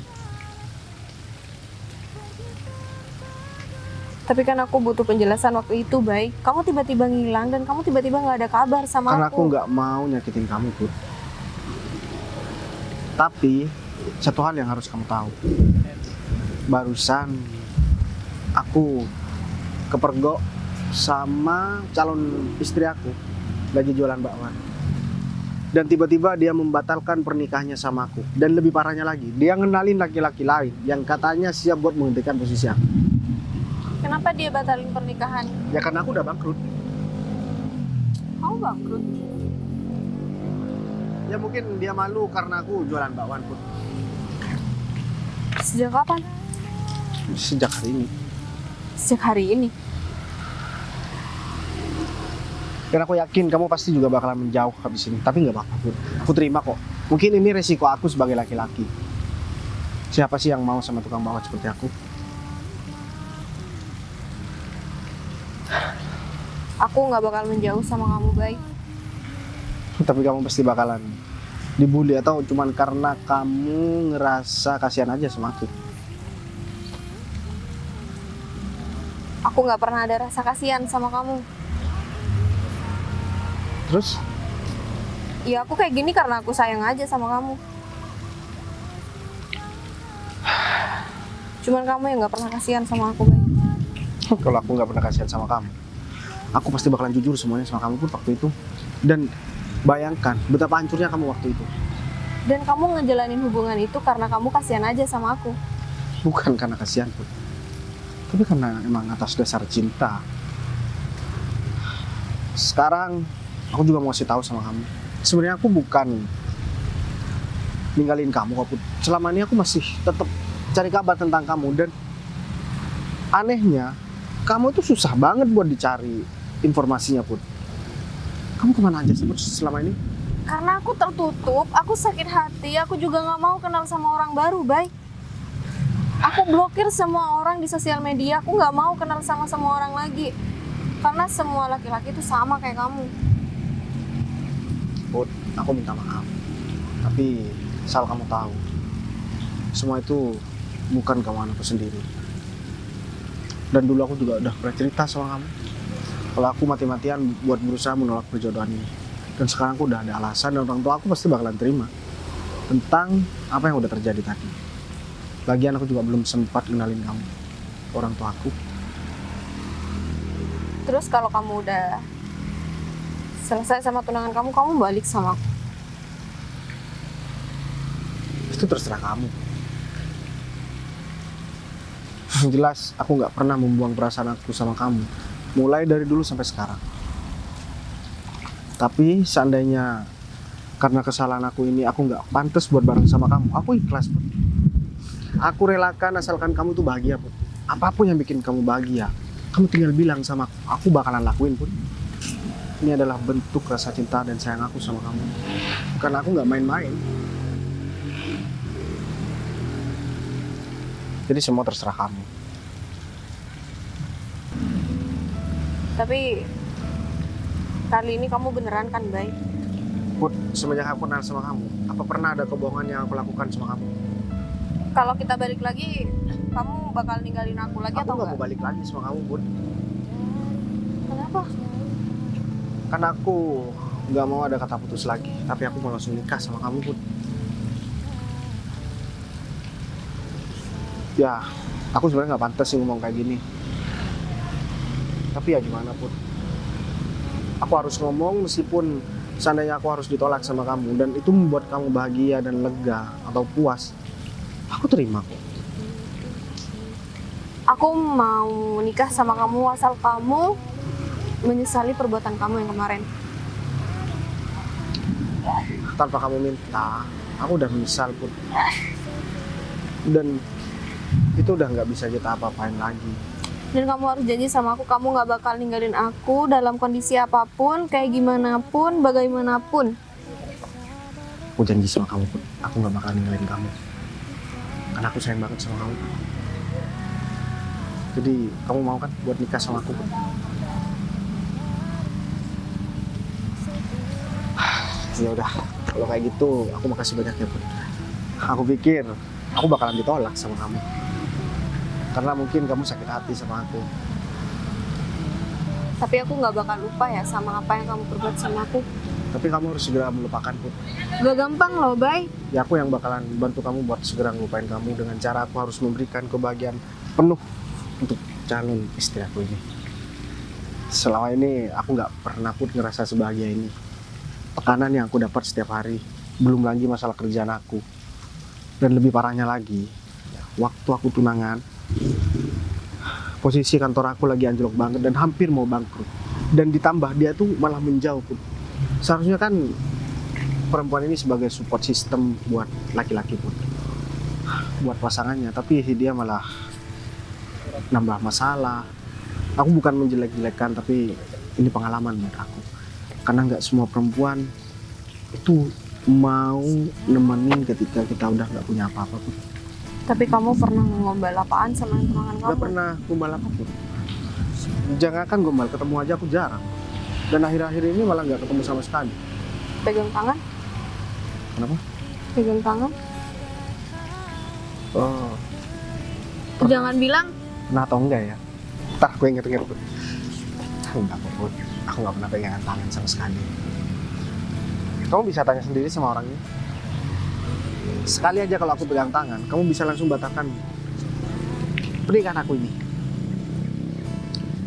Tapi kan aku butuh penjelasan waktu itu, Bay. Kamu tiba-tiba ngilang dan kamu tiba-tiba nggak ada kabar sama Karena aku nggak mau nyakitin kamu, Put. Tapi satu hal yang harus kamu tahu. Barusan aku kepergok sama calon istri aku lagi jualan bakwan. Dan tiba-tiba dia membatalkan pernikahannya sama aku. Dan lebih parahnya lagi, dia ngenalin laki-laki lain yang katanya siap buat menghentikan posisi aku. Kenapa dia batalin pernikahan? Ya karena aku udah bangkrut. Kamu bangkrut. Ya mungkin dia malu karena aku jualan bakwan, Put. Sejak kapan? Sejak hari ini. Sejak hari ini. Dan aku yakin kamu pasti juga bakalan menjauh habis ini. Tapi nggak apa-apa, Put. Aku terima kok. Mungkin ini resiko aku sebagai laki-laki. Siapa sih yang mau sama tukang bakwan seperti aku? Aku nggak bakal menjauh sama kamu, Bay. Tapi kamu pasti bakalan dibully atau cuman karena kamu ngerasa kasihan aja sama aku. Aku nggak pernah ada rasa kasihan sama kamu. Terus? Ya aku kayak gini karena aku sayang aja sama kamu. Cuman kamu yang nggak pernah kasihan sama aku, Bay. Kalau aku nggak pernah kasihan sama kamu, aku pasti bakalan jujur semuanya sama kamu pun waktu itu. Dan bayangkan betapa hancurnya kamu waktu itu. Dan kamu ngejalanin hubungan itu karena kamu kasihan aja sama aku. Bukan karena kasihan, Put. Tapi karena emang atas dasar cinta. Sekarang aku juga mau kasih tahu sama kamu. Sebenarnya aku bukan ninggalin kamu kok, Put. Selama ini aku masih tetap cari kabar tentang kamu. Dan anehnya, kamu tuh susah banget buat dicari informasinya, Put. Kamu kemana aja sih, Put, selama ini? Karena aku tertutup, aku sakit hati, aku juga nggak mau kenal sama orang baru, Bay. Aku blokir semua orang di sosial media, aku nggak mau kenal sama semua orang lagi. Karena semua laki-laki itu sama kayak kamu. Put, aku minta maaf. Tapi asal kamu tahu, semua itu bukan kemauan aku sendiri. Dan dulu aku juga udah pernah cerita sama kamu kalau aku mati-matian buat berusaha menolak perjodohan ini. Dan sekarang aku udah ada alasan dan orang tua aku pasti bakalan terima tentang apa yang udah terjadi tadi. Lagian aku juga belum sempat kenalin kamu ke orang tua aku. Terus kalau kamu udah selesai sama tunangan kamu, kamu balik sama aku. Itu terserah kamu. Yang jelas aku nggak pernah membuang perasaan aku sama kamu, mulai dari dulu sampai sekarang. Tapi seandainya karena kesalahan aku ini aku nggak pantas buat bareng sama kamu, aku ikhlas, Put. Aku relakan asalkan kamu tuh bahagia, Put. Apapun yang bikin kamu bahagia, kamu tinggal bilang sama aku bakalan lakuin, Put. Ini adalah bentuk rasa cinta dan sayang aku sama kamu. Karena aku nggak main-main. Jadi semua terserah kamu. Tapi kali ini kamu beneran kan, Bay? Put, semenjak aku kenal sama kamu, apa pernah ada kebohongan yang aku lakukan sama kamu? Kalau kita balik lagi, kamu bakal ninggalin aku lagi Aku atau nggak enggak? mau balik lagi sama kamu, Put. Kenapa? Karena aku nggak mau ada kata putus lagi, tapi aku mau langsung nikah sama kamu, Put. Ya, aku sebenarnya nggak pantas sih ngomong kayak gini. Tapi ya gimana, Put. Aku harus ngomong meskipun seandainya aku harus ditolak sama kamu dan itu membuat kamu bahagia dan lega atau puas. Aku terima kok. Aku mau nikah sama kamu asal kamu menyesali perbuatan kamu yang kemarin. Tanpa kamu minta, aku udah menyesal, Put. Dan itu udah nggak bisa kita apa-apain lagi. Dan kamu harus janji sama aku, kamu gak bakal ninggalin aku dalam kondisi apapun, kayak gimana pun, bagaimanapun. Aku janji sama kamu Put, aku nggak bakal ninggalin kamu. Karena aku sayang banget sama kamu. Jadi kamu mau kan buat nikah sama aku Put? Ya udah, kalau kayak gitu aku makasih banyak ya Put. Aku pikir aku bakalan ditolak sama kamu. Karena mungkin kamu sakit hati sama aku. Tapi aku gak bakal lupa ya sama apa yang kamu perbuat sama aku. Tapi kamu harus segera melupakan Put. Gak gampang loh, Bay. Ya aku yang bakalan bantu kamu buat segera ngelupain kamu dengan cara aku harus memberikan kebahagiaan penuh untuk calon istri aku ini. Selama ini aku nggak pernah Put ngerasa sebahagia ini. Tekanan yang aku dapat setiap hari, belum lagi masalah kerjaan aku. Dan lebih parahnya lagi, waktu aku tunangan, posisi kantor aku lagi anjlok banget dan hampir mau bangkrut. Dan ditambah dia tuh malah menjauh Put. Seharusnya kan perempuan ini sebagai support system buat laki-laki Put, buat pasangannya, tapi dia malah nambah masalah. Aku bukan menjelek-jelekan, tapi ini pengalaman buat aku. Karena nggak semua perempuan itu mau nemenin ketika kita udah nggak punya apa-apa Put. Tapi kamu pernah ngombal apaan sama yang tunangan Nggak kamu? pernah gombal apa Put. Jangankan gombal, ketemu aja aku jarang. Dan akhir-akhir ini malah nggak ketemu sama sekali. Pegang tangan? Kenapa? Pegang tangan? Oh, Jangan bilang pernah atau enggak ya? Ntar aku inget-inget Put. Enggak kok Put, aku nggak pernah pegangan tangan sama sekali. Kamu bisa tanya sendiri sama orangnya. Sekali aja kalau aku pegang tangan, kamu bisa langsung batalkan pernikahan aku ini.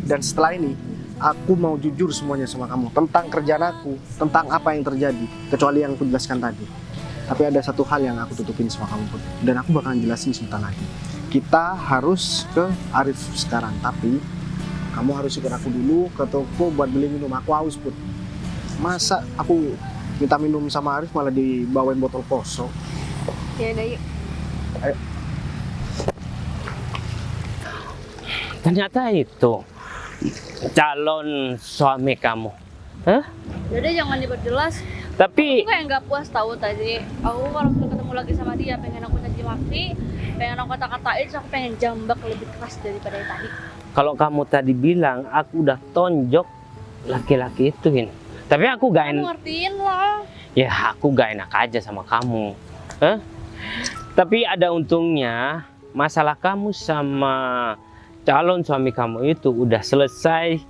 Dan setelah ini, aku mau jujur semuanya sama kamu tentang kerjaan aku, tentang apa yang terjadi, kecuali yang aku jelaskan tadi. Tapi ada satu hal yang aku tutupin sama kamu Put, dan aku bakalan jelasin sebentar lagi. Kita harus ke Arif sekarang, tapi kamu harus ikut aku dulu ke toko buat beli minum. Aku haus Put. Masa aku minta minum sama Arif malah dibawain botol kosong? ya udah yuk. Ternyata itu calon suami kamu. Hah? Yaudah jangan diperjelas. Tapi Aku kayak nggak puas tahu tadi. Aku kalau sudah ketemu lagi sama dia, pengen aku caci maki, pengen aku kata-katain, terus aku pengen jambak lebih keras daripada yang tadi. kalau kamu tadi bilang aku udah tonjok laki-laki itu Hin. Tapi aku gak Kamu enak. ngertiin lah. Ya aku gak enak aja sama kamu. Hah? Tapi ada untungnya masalah kamu sama calon suami kamu itu udah selesai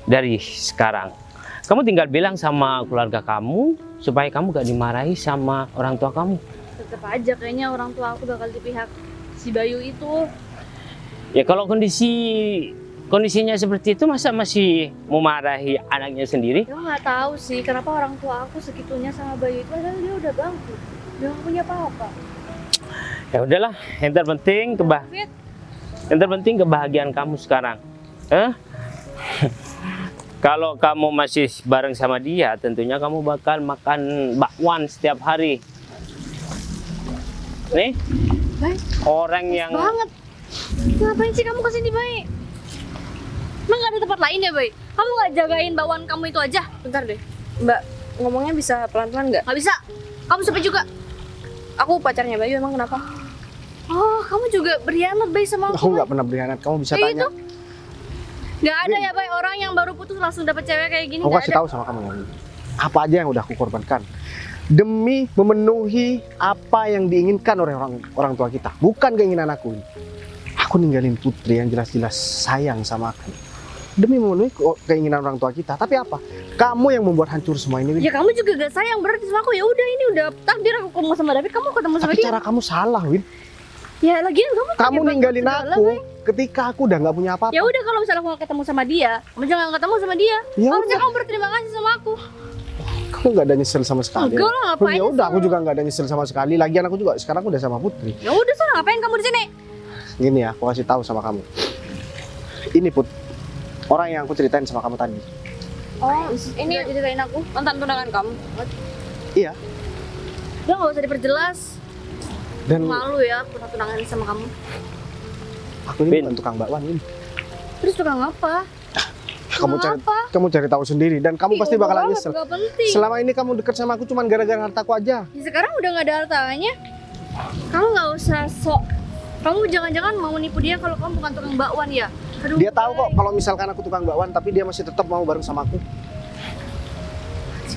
dari sekarang. Kamu tinggal bilang sama keluarga kamu supaya kamu gak dimarahi sama orang tua kamu. Tetep aja kayaknya orang tua aku bakal di pihak si Bayu itu. Ya kalau kondisinya seperti itu masa masih memarahi anaknya sendiri? Ya nggak tahu sih kenapa orang tua aku segitunya sama Bayu itu, padahal dia udah bangkrut. Dia nggak punya apa-apa. Ya udahlah, yang terpenting Fit, yang terpenting kebahagiaan kamu sekarang. Hah? Kalau kamu masih bareng sama dia, tentunya kamu bakal makan bakwan setiap hari. Nih, Bay, orang yang banget. Ngapain sih kamu kesini, Bay? Emang nggak ada tempat lain ya, Bay? Kamu nggak jagain bawaan kamu itu aja? Bentar deh. Mbak, ngomongnya bisa pelan-pelan nggak? Nggak bisa. Kamu sampai juga. Aku pacarnya Bayu, emang kenapa? Oh, kamu juga berkhianat, Bay, sama Aku aku. nggak pernah berkhianat, kamu bisa Kayak tanya. gitu? Nggak ada ya, Bay, orang yang baru putus langsung dapet cewek kayak gini. Aku Nggak kasih ada. tahu sama kamu, apa aja yang udah aku korbankan demi memenuhi apa yang diinginkan oleh orang tua kita, bukan keinginan aku. Aku ninggalin Putri yang jelas-jelas sayang sama aku demi memenuhi keinginan orang tua kita. Tapi apa? Kamu yang membuat hancur semua ini, Win. Ya kamu juga gak sayang berarti sama aku. Ya udah, ini udah takdir aku ketemu sama David, kamu ketemu sama Tapi dia. cara kamu salah, Win. Ya lagian kamu Kamu pakai ninggalin batu segala, aku Bay. ketika aku udah nggak punya apa-apa. Ya udah, kalau misalnya aku gak ketemu sama dia, kamu jangan ketemu sama dia. Ya Harusnya udah. kamu berterima kasih sama aku. Kamu nggak ada nyesel sama sekali. Enggak lah, ngapain Ya udah, aku nyesel? juga nggak ada nyesel sama sekali. Lagian aku juga sekarang udah sama Putri. Ya udah, sana ngapain kamu di sini? Gini ya, aku kasih tahu sama kamu. Ini Put, orang yang aku ceritain sama kamu tadi. Oh, ini Udah ceritain aku. mantan tunangan kamu. Iya. Udah gak usah diperjelas. Dan Malu ya, aku tunangan sama kamu. aku ini Win. bukan tukang bakwan, Win. Terus tukang apa? Kamu cari tahu sendiri dan kamu pasti bakalan nyesel. Gak penting. Selama ini kamu dekat sama aku cuma gara-gara hartaku aja. Ya, sekarang udah gak ada hartanya. Kamu gak usah sok. Kamu jangan-jangan mau nipu dia kalau kamu bukan tukang bakwan ya? Aduh, Dia tahu kok Bay. kalau misalkan aku tukang bakwan, tapi dia masih tetap mau bareng sama aku.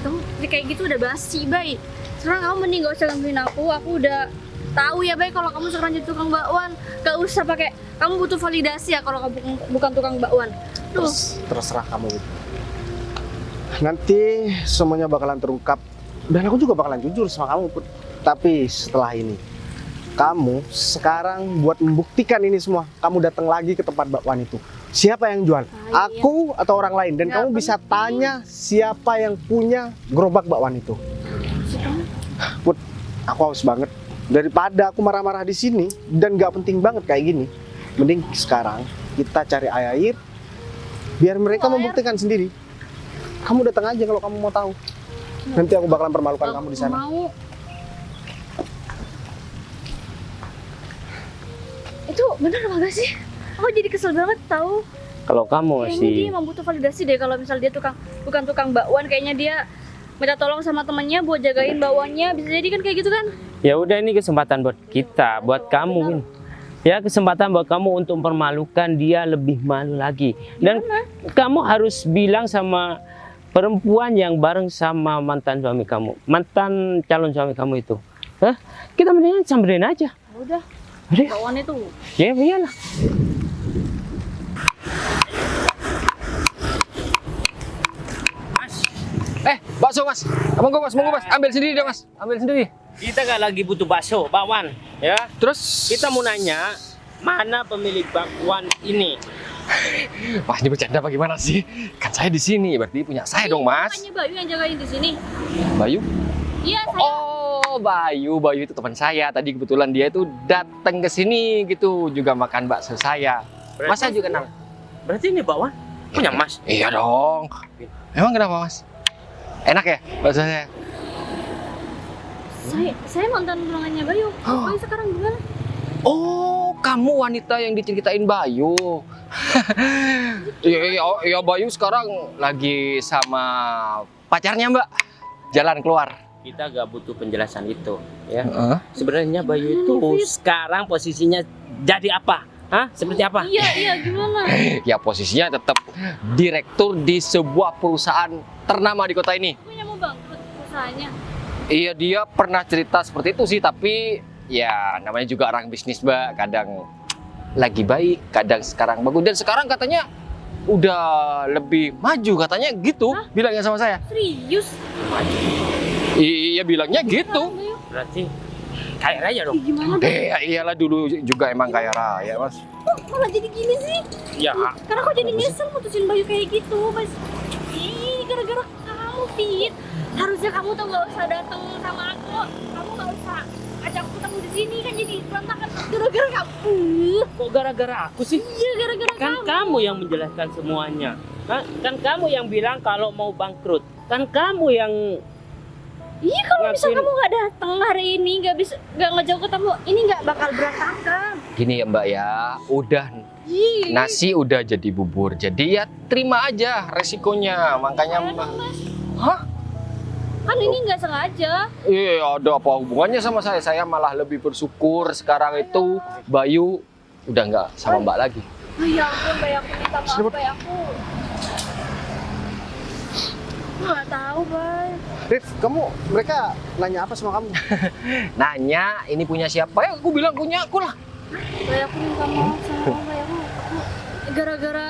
Kamu kayak gitu udah basi, Bay. Sekarang kamu mending gak usah gangguin aku. Aku udah tahu ya, Bay, kalau kamu sekarang jadi tukang bakwan. Gak usah pakai. Kamu butuh validasi ya kalau kamu bukan tukang bakwan. Tuh. Terserah kamu gitu. Nanti semuanya bakalan terungkap dan aku juga bakalan jujur sama kamu, Put. Tapi setelah ini, kamu sekarang buat membuktikan ini semua, kamu datang lagi ke tempat bakwan itu. Siapa yang jual? Ah, iya. Aku atau orang lain? Dan Nggak kamu bisa penting. tanya siapa yang punya gerobak bakwan itu. Put, aku haus banget. Daripada aku marah-marah di sini dan nggak penting banget kayak gini, mending sekarang kita cari air, biar mereka Air? membuktikan sendiri. Kamu datang aja kalau kamu mau tahu. Nanti aku bakalan permalukan kamu di sana. Mau. Itu bener apa gak sih? Aku jadi kesel banget tahu. Kalau kamu Kayaknya sih, dia emang butuh validasi deh kalau misal dia bukan tukang bakwan, kayaknya dia minta tolong sama temennya buat jagain bakwannya. Bisa jadi kan kayak gitu kan? ya udah ini kesempatan buat kita, buat kamu, Win. Ya, kesempatan buat kamu untuk mempermalukan dia lebih malu lagi. Dan kamu harus bilang sama perempuan yang bareng sama mantan suami kamu, mantan calon suami kamu itu. Hah? Kita mendingan samperin aja. Udah. Udah. Bakwan itu. Ya, iyalah. Bakso mas, monggo mas, ambil sendiri deh mas, ambil sendiri. Kita gak lagi butuh bakso, bakwan, ya. Terus Kita mau nanya, mana pemilik bakwan ini? Mas ini bercanda bagaimana sih? Kan saya di sini, berarti punya saya dong mas. Makanya Bayu yang jagain di sini. Bayu? Iya, saya. Oh Bayu itu teman saya. Tadi kebetulan dia itu datang ke sini gitu, juga makan bakso saya. Mas saya juga kenal. Berarti ini bakwan punya Mas. Iya dong. Emang kenapa mas? Enak ya bakso saya? Saya mantan tunangannya Bayu. Bayu sekarang gimana? Oh, kamu wanita yang diceritain Bayu. Iya, Bayu sekarang lagi sama pacarnya, Mbak. Jalan keluar. Kita gak butuh penjelasan itu, ya. Heeh. Sebenarnya Bayu itu sekarang posisinya jadi apa? Hah? Seperti apa? Iya, gimana? Ya posisinya tetap direktur di sebuah perusahaan ternama di kota ini. Punya mau bangkrut perusahaannya. Iya, dia pernah cerita seperti itu sih, tapi ya namanya juga orang bisnis, Mbak. Kadang lagi baik, kadang sekarang bagus. Dan sekarang katanya udah lebih maju katanya gitu. Hah? Bilangnya sama saya. Serius? Iya, bilangnya gitu. Sekarang, Bayu? Berarti kaya raya dong. Gimana, Bayu? Iyalah dulu juga emang kaya raya, Mas. Kok malah jadi gini sih? Ya, Karena aku jadi nyesel putusin Bayu kayak gitu, Mas. Ih, gara-gara kamu, Fit. Harusnya kamu tuh gak usah datang sama aku. Kamu gak usah ajak aku ketemu di sini, kan jadi berantakan gara-gara kamu. kok gara-gara aku sih? Iya, gara-gara Kan kamu. kamu yang menjelaskan semuanya. Kan kamu yang bilang kalau mau bangkrut. Kan kamu yang Iya, kalau misal ngakuin- kamu gak datang hari ini, gak ngajak ketemu, ini gak bakal berantakan. Gini ya, Mbak ya. Udah Ih, nasi udah jadi bubur. Jadi ya terima aja resikonya. Makanya Mbak. Hah? kan ini gak sengaja. Iya, ada apa hubungannya sama saya? Saya malah lebih bersyukur sekarang itu Bayu udah nggak sama Mbak lagi. Oh, ya ampun, Bay, aku minta maaf, Bay, aku gak tahu, Bay. Rif, mereka nanya apa sama kamu? Nanya ini punya siapa? Ya aku bilang punya aku lah. Bay, aku minta maaf sama kamu, Bay. Aku gara-gara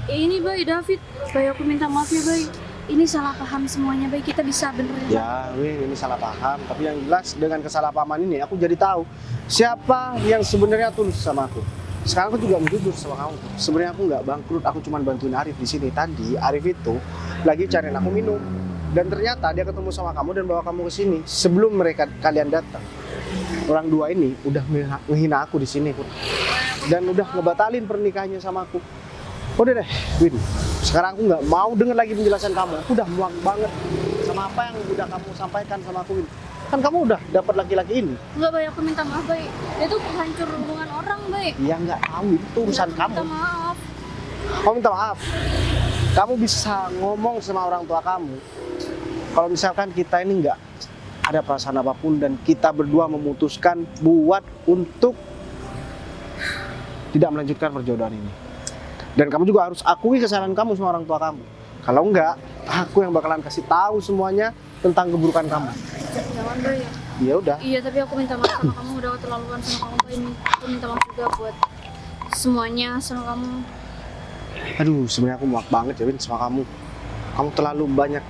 ini, Bay, David. Bay, aku minta maaf ya, Bay. Ini salah paham semuanya, Bay. Kita bisa benerin. Ya, Win, ini salah paham. Tapi yang jelas dengan kesalahpahaman ini aku jadi tahu siapa yang sebenarnya tulus sama aku. Sekarang aku juga mau jujur sama kamu. Sebenarnya aku nggak bangkrut, aku cuma bantuin Arif di sini. Tadi Arif itu lagi cariin aku minum. Dan ternyata dia ketemu sama kamu dan bawa kamu ke sini sebelum kalian datang. Orang dua ini udah menghina aku di sini, Put. Dan udah ngebatalin pernikahannya sama aku. Udah deh, Win. Sekarang aku nggak mau denger lagi penjelasan kamu. Aku udah muak banget sama apa yang udah kamu sampaikan sama aku, Win. Kan kamu udah dapat laki-laki ini. Enggak, Bay, aku minta maaf, Bay. Dia tuh penghancur hubungan orang, Bay. Ya nggak tahu, itu urusan Aku kamu. minta maaf. Kamu minta maaf. Kamu bisa ngomong sama orang tua kamu. Kalau misalkan kita ini nggak ada perasaan apapun dan kita berdua memutuskan buat untuk tidak melanjutkan perjodohan ini. Dan kamu juga harus akui kesalahan kamu sama orang tua kamu. Kalau enggak, aku yang bakalan kasih tahu semuanya tentang keburukan kamu. Jangan Bay. Ya udah. Iya, tapi aku minta maaf sama kamu, udah keterlaluan sama kamu Bay. Aku minta maaf juga buat semuanya sama kamu. Aduh, sebenarnya aku muak banget ya Win sama kamu. Kamu terlalu banyak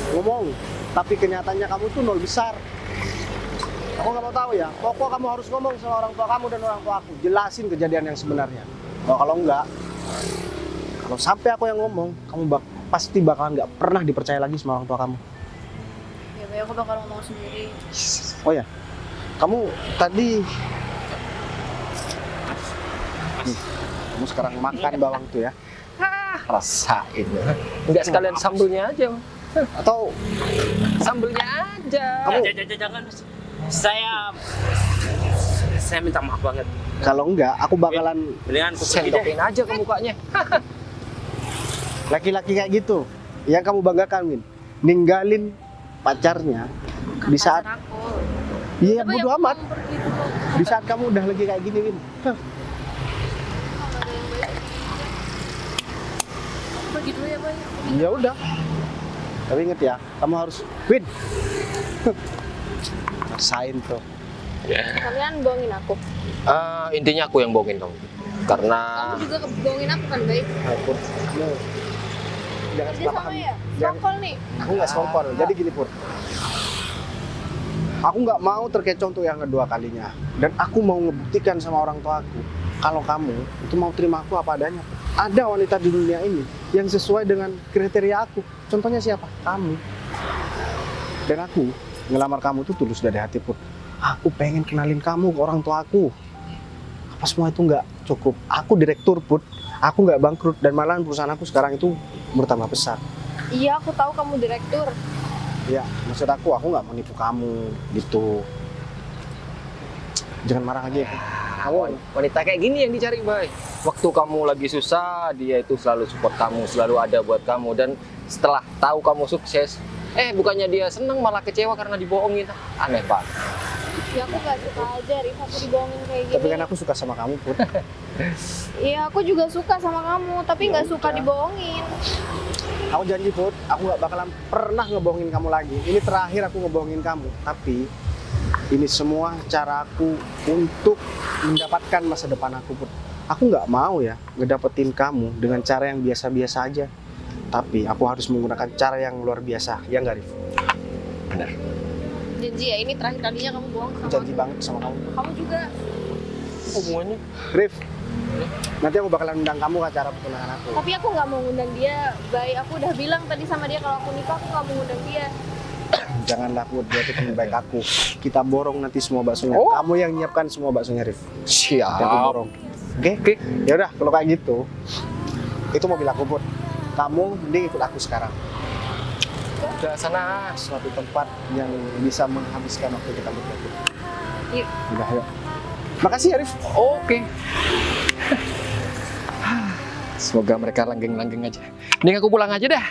ngomong, tapi kenyataannya kamu tuh nol besar. Aku nggak mau tahu ya. Pokok kamu harus ngomong sama orang tua kamu dan orang tua aku. Jelasin kejadian yang sebenarnya. Kalau enggak, kalau sampai aku yang ngomong, kamu pasti bakalan nggak pernah dipercaya lagi sama orang tua kamu. Ya Bay, aku bakal ngomong sendiri. Oh ya, kamu tadi nih, kamu sekarang makan bawang itu ya? Rasain. Enggak sekalian sambelnya aja. Atau Sambelnya aja. kamu Jangan. Saya minta maaf banget. kalau enggak, aku bakalan Mendingan aku pergi deh. Sendokin aja ke mukanya. laki-laki kayak gitu yang kamu banggakan, Win. Ninggalin pacarnya di saat Pacar aku. iya Bay, bodo aku amat. mau pergi dulu. Di saat kamu udah lagi kayak gini, Win. Aku pergi dulu ya Bay. Ya udah. Tapi inget ya, kamu harus Win. Rasain tuh. Kalian bohongin aku. Intinya aku yang bohongin kamu. Karena Kamu juga bohongin aku kan, Bay? Pur, kamu jangan Kerja salah sama paham. ya? Jangan, Skongkol nih. aku nggak skongkol. Jadi gini Pur, aku nggak mau terkecoh untuk yang kedua kalinya. Dan aku mau ngebuktikan sama orang tua aku kalau kamu itu mau terima aku apa adanya. Ada wanita di dunia ini yang sesuai dengan kriteria aku. Contohnya siapa? Kamu. Dan aku ngelamar kamu tuh tulus dari hati Pur. Aku pengen kenalin kamu ke orang tua aku. Apa semua itu nggak cukup? Aku direktur Put. Aku nggak bangkrut dan malahan perusahaan aku sekarang itu bertambah besar. Iya, aku tahu kamu direktur. Ya, maksud aku nggak mau nipu kamu gitu. Jangan marah lagi ya. Kamu wanita kayak gini yang dicari, Bay. Waktu kamu lagi susah, dia itu selalu support kamu, selalu ada buat kamu. Dan setelah tahu kamu sukses, bukannya dia seneng malah kecewa karena dibohongin. Aneh banget. Ya aku gak suka aja, Rif, aku dibohongin kayak gini. tapi kan aku suka sama kamu Put. Iya, aku juga suka sama kamu, tapi nggak suka dibohongin. Aku janji Put, aku nggak bakalan pernah ngebohongin kamu lagi. Ini terakhir aku ngebohongin kamu. Tapi ini semua cara aku untuk mendapatkan masa depan aku Put. Aku nggak mau ya ngedapetin kamu dengan cara yang biasa-biasa aja. Tapi aku harus menggunakan cara yang luar biasa, ya nggak Rif? Bener. Janji ya, ini terakhir kalinya kamu bohong Aku sama janji aku. banget sama kamu. Kamu juga. Hubungannya? Rif, nanti aku bakalan undang kamu ke acara pertunangan aku. Tapi aku nggak mau ngundang dia, Bay. Aku udah bilang tadi sama dia kalau aku nikah, aku nggak mau ngundang dia. Janganlah Put, dia itu teman baik aku. Kita borong nanti semua baksonya. Oh. Kamu yang nyiapkan semua baksonya Rif. Siap. Nanti aku borong. Oke? Ya udah, kalau kayak gitu, itu mobil aku Put. Kamu mending ikut aku sekarang. Udah sana. Suatu tempat yang bisa menghabiskan waktu kita berdua. Put. Yuk. Udah, yuk. Makasih ya Rif. Oke. Semoga mereka langgeng-langgeng aja. Mending aku pulang aja dah.